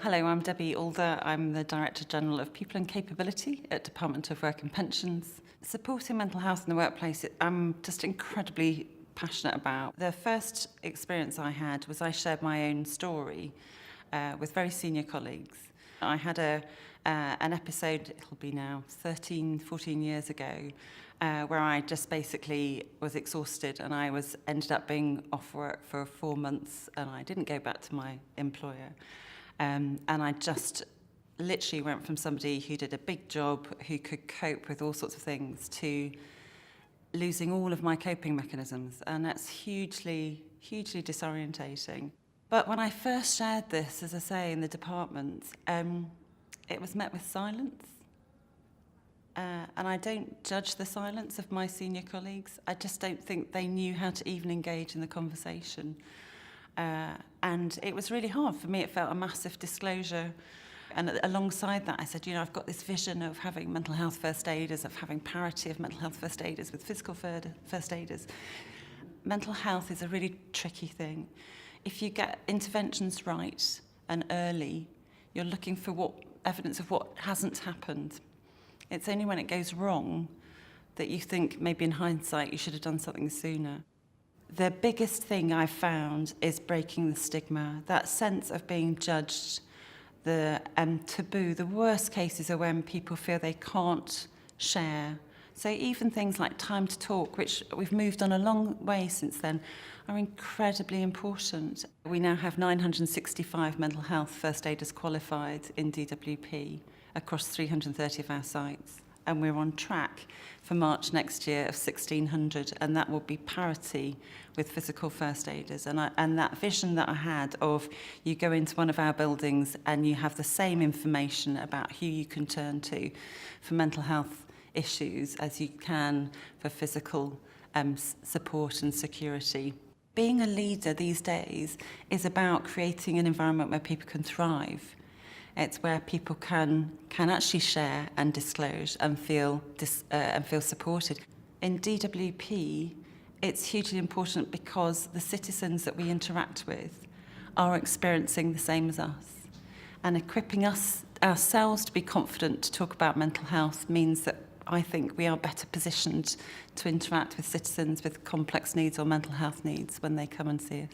Hello, I'm Debbie Alder. I'm the Director General of People and Capability at Department of Work and Pensions. Supporting mental health in the workplace, I'm just incredibly passionate about. The first experience I had was I shared my own story with very senior colleagues. I had an episode, it'll be now 13, 14 years ago, where I just basically was exhausted and I ended up being off work for 4 months and I didn't go back to my employer. And I just literally went from somebody who did a big job, who could cope with all sorts of things, to losing all of my coping mechanisms. And that's hugely, hugely disorientating. But when I first shared this, as I say, in the department, it was met with silence. And I don't judge the silence of my senior colleagues. I just don't think they knew how to even engage in the conversation. And it was really hard. For me, it felt a massive disclosure. And alongside that, I said, I've got this vision of having mental health first aiders, of having parity of mental health first aiders with physical first aiders. Mental health is a really tricky thing. If you get interventions right and early, you're looking for evidence of what hasn't happened. It's only when it goes wrong that you think maybe in hindsight you should have done something sooner. The biggest thing I've found is breaking the stigma, that sense of being judged, the taboo. The worst cases are when people feel they can't share. So even things like time to talk, which we've moved on a long way since then, are incredibly important. We now have 965 mental health first aiders qualified in DWP across 330 of our sites. And we're on track for March next year of 1,600, and that will be parity with physical first aiders. And that vision that I had of you go into one of our buildings and you have the same information about who you can turn to for mental health issues as you can for physical support and security. Being a leader these days is about creating an environment where people can thrive. It's where people can actually share and disclose and feel supported. In DWP, it's hugely important because the citizens that we interact with are experiencing the same as us. And equipping ourselves to be confident to talk about mental health means that I think we are better positioned to interact with citizens with complex needs or mental health needs when they come and see us.